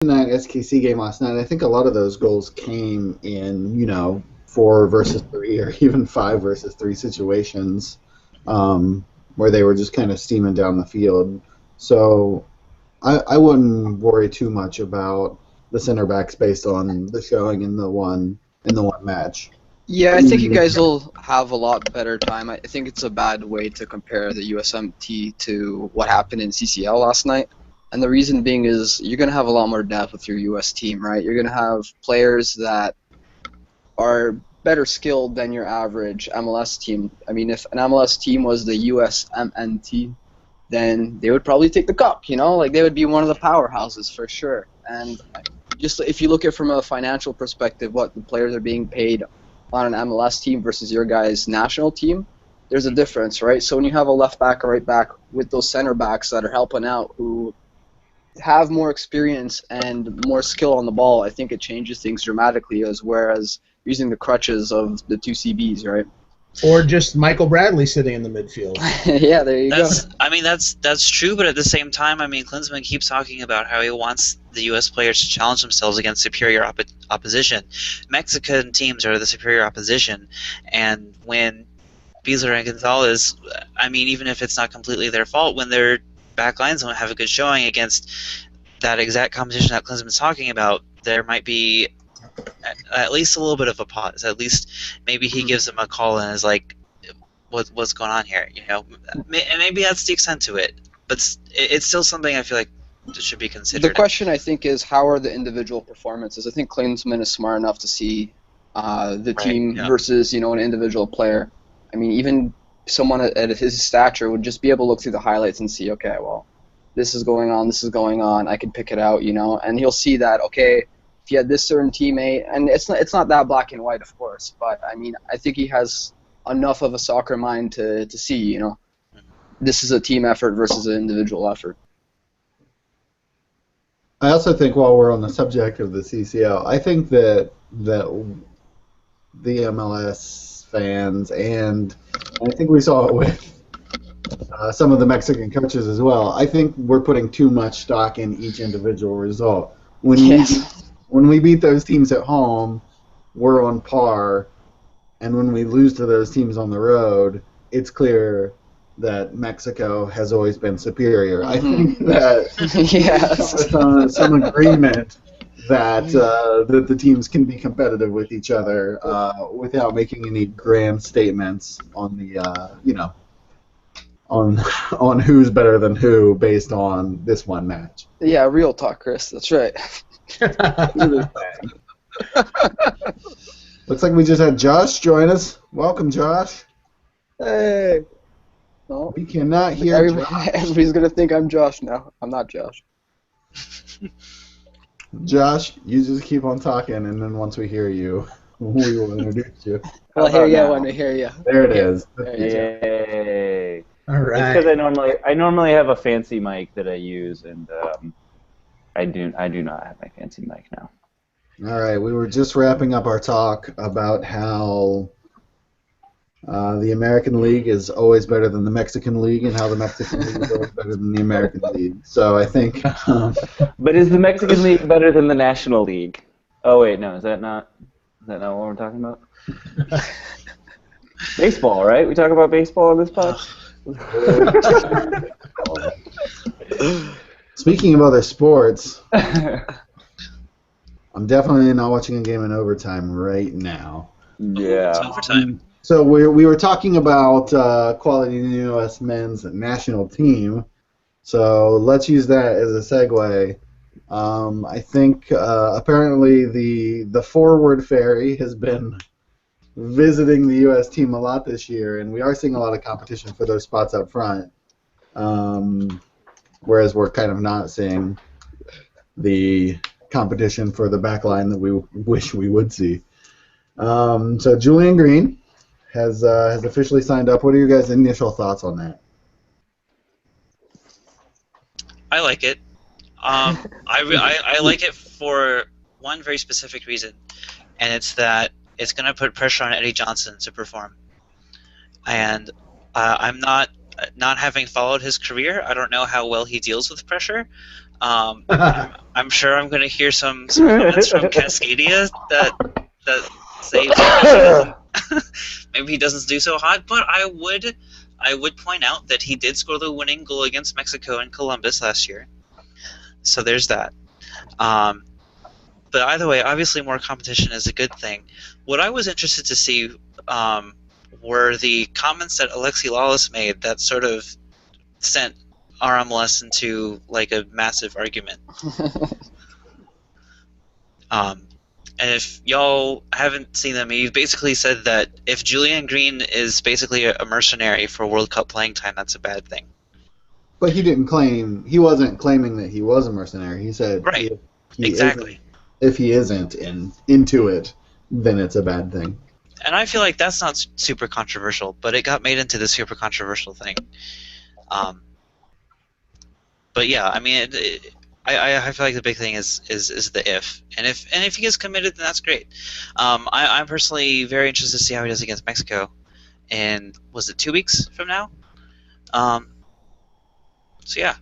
in that SKC game last night, I think a lot of those goals came in, 4 versus 3 or even 5 versus 3 situations, where they were just kind of steaming down the field. So I wouldn't worry too much about the center backs based on the showing in the one match. Yeah, I think you guys will have a lot better time. I think it's a bad way to compare the USMT to what happened in CCL last night. And the reason being is you're going to have a lot more depth with your US team, right? You're going to have players that are better skilled than your average MLS team. I mean, if an MLS team was the USMNT, then they would probably take the cup, Like, they would be one of the powerhouses for sure. And just if you look at it from a financial perspective, what the players are being paid on an MLS team versus your guys' national team, there's a difference, right? So when you have a left back or right back with those center backs that are helping out who have more experience and more skill on the ball, I think it changes things dramatically, as whereas using the crutches of the two CBs, right? Or just Michael Bradley sitting in the midfield. Yeah, there you go. I mean, that's true, but at the same time, I mean, Klinsmann keeps talking about how he wants the U.S. players to challenge themselves against superior opposition. Mexican teams are the superior opposition, and when Beasler and Gonzalez, I mean, even if it's not completely their fault, when their back lines don't have a good showing against that exact competition that Klinsmann's talking about, there might be at least a little bit of a pause. At least maybe he gives them a call and is like, what's going on here? And maybe that's the extent to it. But it's still something I feel like should be considered. The question, I think, is how are the individual performances? I think Klinsmann is smart enough to see the team versus, an individual player. I mean, even someone at his stature would just be able to look through the highlights and see, okay, well, this is going on, I can pick it out, and he'll see that, okay, if you had this certain teammate, and it's not that black and white, of course, but I mean, I think he has enough of a soccer mind to see, this is a team effort versus an individual effort. I also think, while we're on the subject of the CCL, I think that the MLS fans, and I think we saw it with some of the Mexican coaches as well, I think we're putting too much stock in each individual result. When we beat those teams at home, we're on par, and when we lose to those teams on the road, it's clear that Mexico has always been superior. I think that some agreement that the teams can be competitive with each other without making any grand statements on the on who's better than who based on this one match. Yeah, real talk, Chris. That's right. Looks like we just had Josh join us. Welcome, Josh. Hey. No. We cannot hear Everybody's going to think I'm Josh now. I'm not Josh. Josh, you just keep on talking, and then once we hear you, we will introduce you. Well, I hear you when I hear you. There it is. Yay. All right. It's because I normally have a fancy mic that I use, and I do not have my fancy mic now. All right, we were just wrapping up our talk about how the American League is always better than the Mexican League, and how the Mexican League is always better than the American League. So I think. But is the Mexican League better than the National League? Oh wait, no, is that not what we're talking about? Baseball, right? We talk about baseball on this pod. Speaking of other sports, I'm definitely not watching a game in overtime right now. Yeah. It's overtime. So we were talking about quality in the U.S. men's national team. So let's use that as a segue. I think apparently the forward fairy has been visiting the U.S. team a lot this year, and we are seeing a lot of competition for those spots up front. Whereas we're kind of not seeing the competition for the back line that we wish we would see. So Julian Green has officially signed up. What are your guys' initial thoughts on that? I like it. I like it for one very specific reason, and it's that it's going to put pressure on Eddie Johnson to perform. And I'm not having followed his career, I don't know how well he deals with pressure. I'm sure I'm going to hear some comments from Cascadia that say maybe he doesn't do so hot, but I would point out that he did score the winning goal against Mexico in Columbus last year. So there's that. But either way, obviously more competition is a good thing. What I was interested to see were the comments that Alexi Lawless made that sort of sent RMLS into like a massive argument. And if y'all haven't seen them, he basically said that if Julian Green is basically a mercenary for World Cup playing time, that's a bad thing. But he wasn't claiming that he was a mercenary. He said Right. he Exactly. If he isn't into it, then it's a bad thing. And I feel like that's not super controversial, but it got made into the super controversial thing. But yeah, I mean, I feel like the big thing is the if, and if he gets committed, then that's great. I'm personally very interested to see how he does against Mexico, and was it 2 weeks from now? So yeah.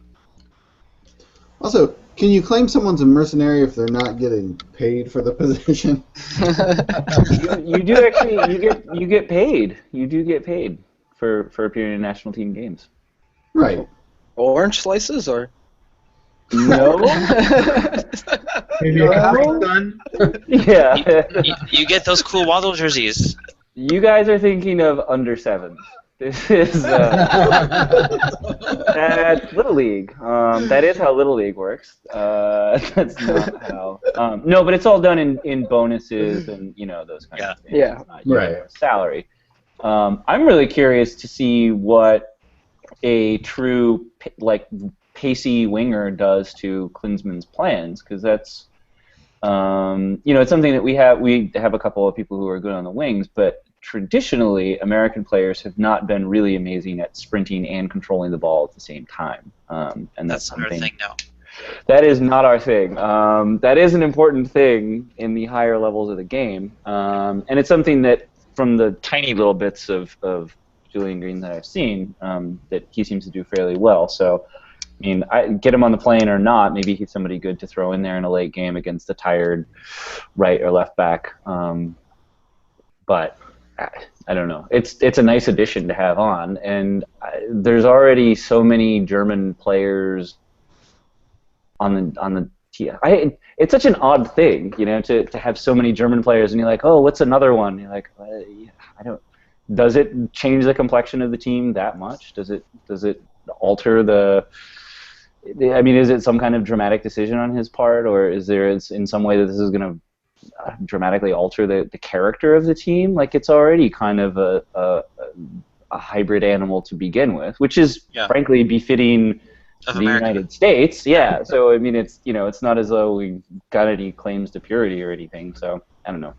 Also, can you claim someone's a mercenary if they're not getting paid for the position? You do actually. You get paid. You do get paid for appearing in national team games. Right. Orange slices or? No. Maybe a comic done. Yeah. You get those cool Waddle jerseys. You guys are thinking of under sevens. This is that's Little League. That is how Little League works. That's not how. No, but it's all done in bonuses and those kinds of things. Yeah. It's not Right. salary. I'm really curious to see what a true pacey winger does to Klinsmann's plans, because that's it's something that we have a couple of people who are good on the wings, but traditionally American players have not been really amazing at sprinting and controlling the ball at the same time, and that's Not our something. thing, no. That is not our thing. That is an important thing in the higher levels of the game, and it's something that from the tiny little bits of Julian Green that I've seen, that he seems to do fairly well. So, I mean, get him on the plane or not, maybe he's somebody good to throw in there in a late game against a tired right or left back. But I don't know. It's a nice addition to have on, and there's already so many German players on the team. It's such an odd thing, to have so many German players, and you're like, oh, what's another one? You're like, I don't. Does it change the complexion of the team that much? Does it alter the? I mean, is it some kind of dramatic decision on his part, or is there in some way that this is going to dramatically alter the character of the team? Like, it's already kind of a hybrid animal to begin with, which is frankly befitting Of the America. United States. Yeah. So I mean, it's it's not as though we got any claims to purity or anything. So I don't know.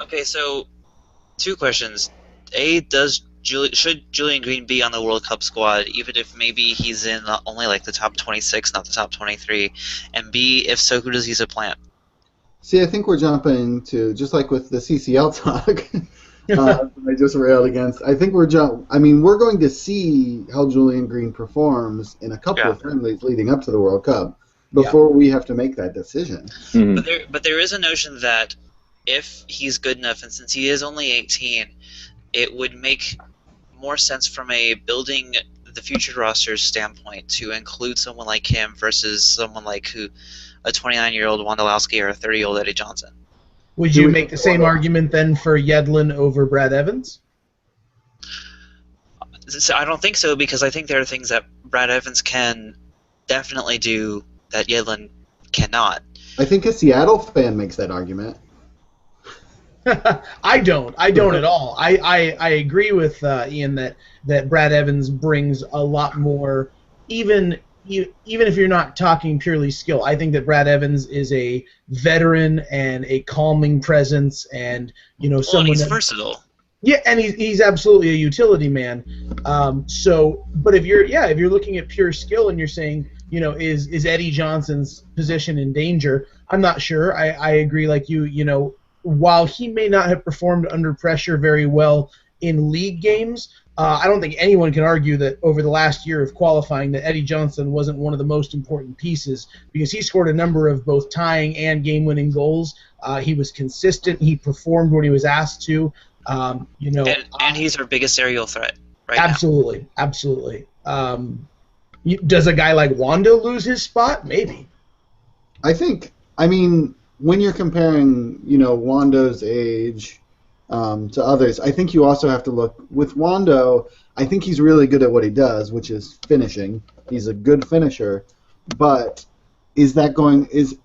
Okay, so 2 questions. A, should Julian Green be on the World Cup squad, even if maybe he's in only like the top 26, not the top 23? And B, if so, who does he supplant? See, I think we're jumping to, just like with the CCL talk, I just railed against. I think we're going to see how Julian Green performs in a couple of friendlies leading up to the World Cup before we have to make that decision. Mm-hmm. But there is a notion that if he's good enough, and since he is only 18, it would make more sense from a building the future roster's standpoint to include someone like him versus someone like a 29-year-old Wondolowski or a 30-year-old Eddie Johnson. Would you make the same argument then for Yedlin over Brad Evans? So I don't think so, because I think there are things that Brad Evans can definitely do that Yedlin cannot. I think a Seattle fan makes that argument. I don't at all. I agree with Ian that Brad Evans brings a lot more, even if you're not talking purely skill. I think that Brad Evans is a veteran and a calming presence, and someone he's that, versatile. Yeah, and he's absolutely a utility man. But if you're looking at pure skill and you're saying, is Eddie Johnson's position in danger? I'm not sure. I agree, like while he may not have performed under pressure very well in league games, I don't think anyone can argue that over the last year of qualifying that Eddie Johnson wasn't one of the most important pieces, because he scored a number of both tying and game-winning goals. He was consistent. He performed when he was asked to. And he's our biggest aerial threat right absolutely, now. Absolutely. Does a guy like Wando lose his spot? Maybe. I mean, when you're comparing, Wando's age to others, I think you also have to look with Wando. I think he's really good at what he does, which is finishing. He's a good finisher, but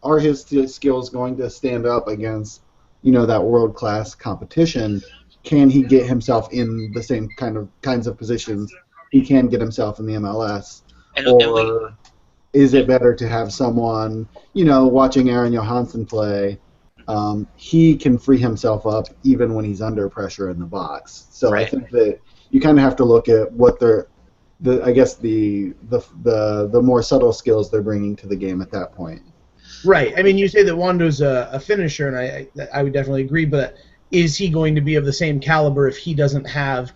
are his skills going to stand up against that world-class competition? Can he get himself in the same kinds of positions he can get himself in the MLS? Is it better to have someone, watching Aaron Johansson play, he can free himself up even when he's under pressure in the box. So right. I think that you kind of have to look at what the more subtle skills they're bringing to the game at that point. Right. I mean, you say that Wando's a finisher, and I would definitely agree, but is he going to be of the same caliber if he doesn't have,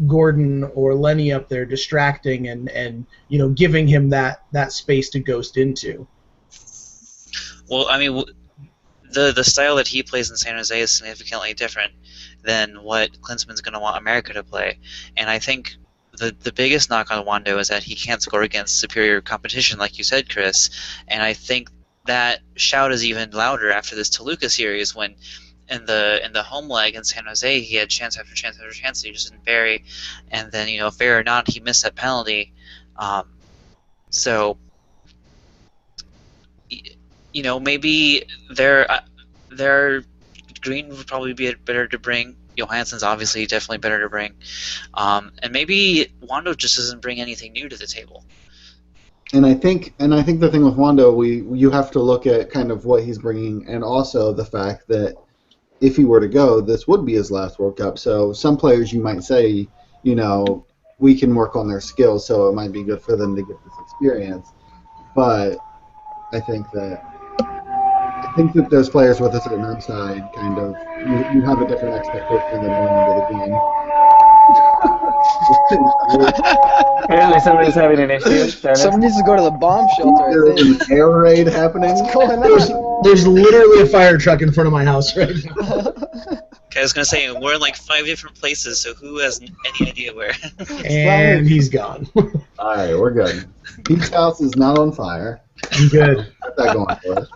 Gordon or Lenny up there distracting and giving him that space to ghost into? Well, I mean, the style that he plays in San Jose is significantly different than what Klinsmann's going to want America to play. And I think the biggest knock on Wando is that he can't score against superior competition, like you said, Chris. And I think that shout is even louder after this Toluca series when in the home leg in San Jose, he had chance after chance after chance that he just didn't bury, and then fair or not, he missed that penalty. So maybe their Green would probably be better to bring. Johansson's obviously definitely better to bring, and maybe Wando just doesn't bring anything new to the table. And I think the thing with Wando, you have to look at kind of what he's bringing, and also the fact that if he were to go, this would be his last World Cup. So some players, you might say, we can work on their skills, so it might be good for them to get this experience. But I think that those players with a certain upside, kind of, you have a different expectation than going into the game. Apparently somebody's having an issue. Someone needs to go to the bomb shelter. There's an air raid happening. What's going on? There's literally a fire truck in front of my house right now. Okay, I was going to say, we're in like 5 different places, so who has any idea where? And he's gone. All right, we're good. Pete's house is not on fire. I'm good. Got that going for us.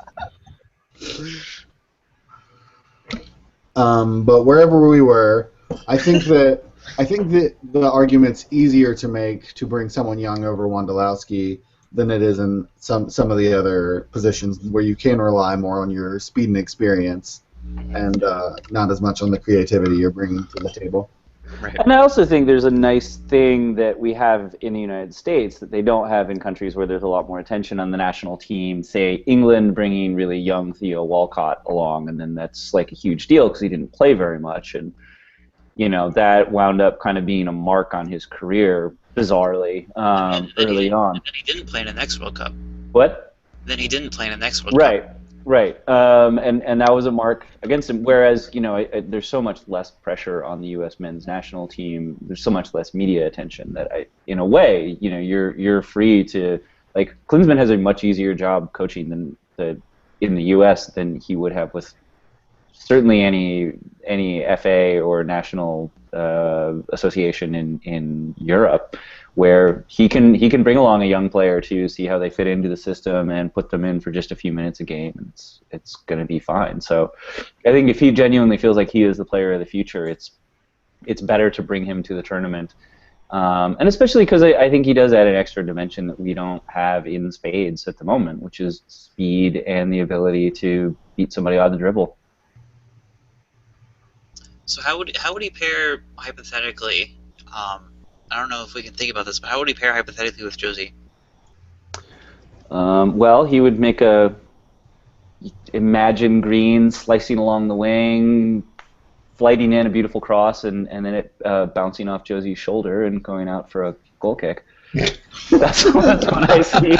But wherever we were, I think that the argument's easier to make to bring someone young over Wondolowski than it is in some of the other positions where you can rely more on your speed and experience and not as much on the creativity you're bringing to the table. Right. And I also think there's a nice thing that we have in the United States that they don't have in countries where there's a lot more attention on the national team. Say England bringing really young Theo Walcott along, and then that's like a huge deal because he didn't play very much, and that wound up kind of being a mark on his career, bizarrely, early on. And then he didn't play in the next World Cup. What? Then he didn't play in the next World Cup. Right. And that was a mark against him. Whereas, there's so much less pressure on the U.S. men's national team. There's so much less media attention that in a way, you're free to, like, Klinsmann has a much easier job coaching in the U.S. than he would have with certainly any FA or national association in Europe, where he can bring along a young player to see how they fit into the system and put them in for just a few minutes a game, and it's going to be fine. So I think if he genuinely feels like he is the player of the future, it's better to bring him to the tournament, and especially because I think he does add an extra dimension that we don't have in spades at the moment, which is speed and the ability to beat somebody on the dribble. So how would he pair hypothetically? I don't know if we can think about this, but how would he pair hypothetically with Josie? Well, he would make imagine Green slicing along the wing, flighting in a beautiful cross, and then it bouncing off Josie's shoulder and going out for a goal kick. That's what I see.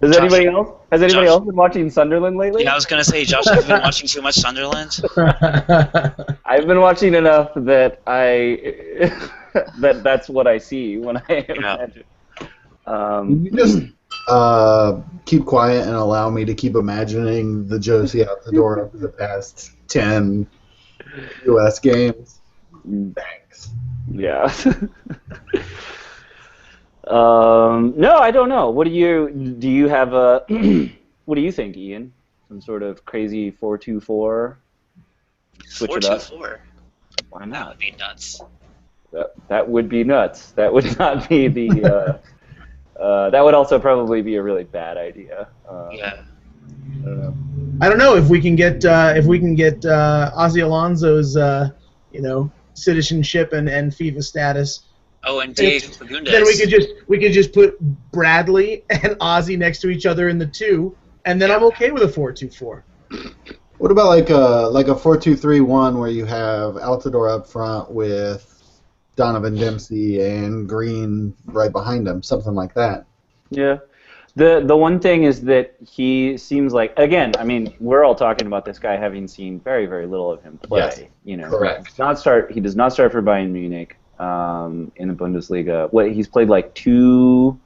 Has anybody else been watching Sunderland lately? Yeah, I was gonna say, Josh, have you been watching too much Sunderland? I've been watching enough that that's what I see when I imagine. You just keep quiet and allow me to keep imagining the Josie out the door of the past 10 U.S. games. Thanks. Yeah. No, I don't know. Do you have a what do you think, Ian? Some sort of crazy 4-2-4? Switch it up. 4-2-4. Why That not? would be nuts. That would be nuts. That would not be the. That would also probably be a really bad idea. Yeah. I don't know. I don't know if we can get Ozzy Alonso's citizenship and FIFA status. Oh, and Diego Fagundes. Then we could just put Bradley and Ozzy next to each other in the 2, and then I'm okay with a 4-2-4. What about like a 4-2-3-1 where you have Altidore up front with Donovan Dempsey and Green right behind him, something like that? Yeah. The one thing is that he seems like, again, I mean, we're all talking about this guy having seen very, very little of him play. Yes, correct. He does not start for Bayern Munich in the Bundesliga. He's played like 2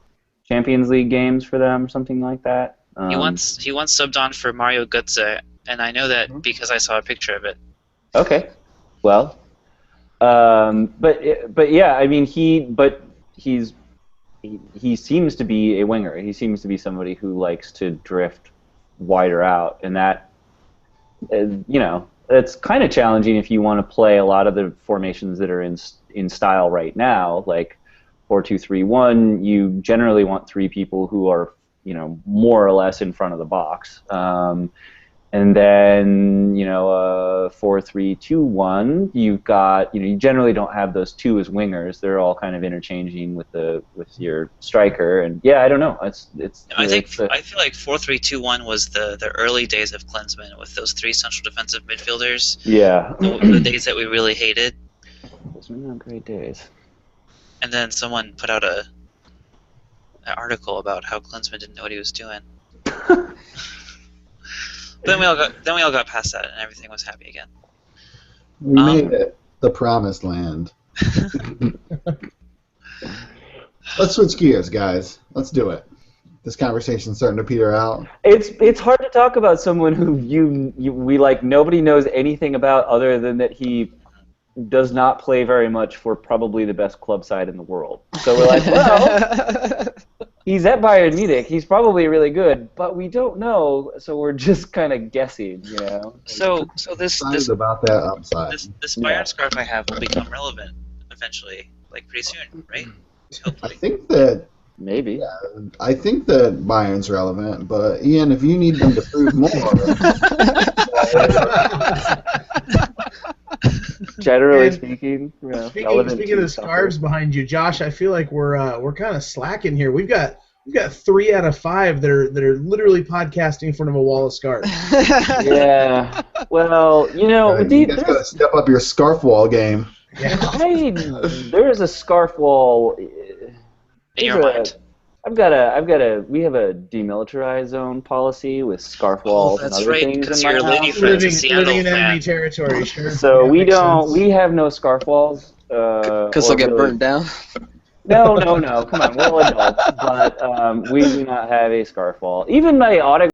Champions League games for them, something like that. He once subbed on for Mario Götze, and I know that because I saw a picture of it. Okay. Well, but yeah, I mean, he seems to be a winger. He seems to be somebody who likes to drift wider out, and that, it's kind of challenging if you want to play a lot of the formations that are in style right now, like 4-2-3-1. You generally want 3 people who are, more or less in front of the box. And then, 4-3-2-1, you've got, you generally don't have those 2 as wingers. They're all kind of interchanging with your striker. And yeah, I don't know. I feel like 4-3-2-1 was the early days of Klinsmann with those 3 central defensive midfielders. Yeah. The days that we really hated. Those were not great days. And then someone put out an article about how Klinsmann didn't know what he was doing. Then we all got past that, and everything was happy again. We made it. The promised land. Let's switch gears, guys. Let's do it. This conversation's starting to peter out. It's hard to talk about someone who we like nobody knows anything about other than that he does not play very much for probably the best club side in the world. So we're like, well, he's at Bayern Munich. He's probably really good, but we don't know, so we're just kind of guessing, So this about that upside. This Bayern scarf I have will become relevant eventually, like pretty soon, right? Hopefully. I think that maybe. Yeah, I think that Bayern's relevant, but Ian, if you need them to prove more. Generally speaking, speaking of the scarves behind you, Josh, I feel like we're kind of slacking here. We've got 3 out of 5 that are literally podcasting in front of a wall of scarves. Yeah. Well, you guys gotta step up your scarf wall game. Yeah. There is a scarf wall. In your mind. We have a demilitarized zone policy with scarf walls and other things. That's in right, my because you're house. living Seattle living in fan. enemy territory, sure. So Yeah, we have no scarf walls. Because they'll get burned down. No. Come on, we're all adults, but we do not have a scarf wall. Even my autograph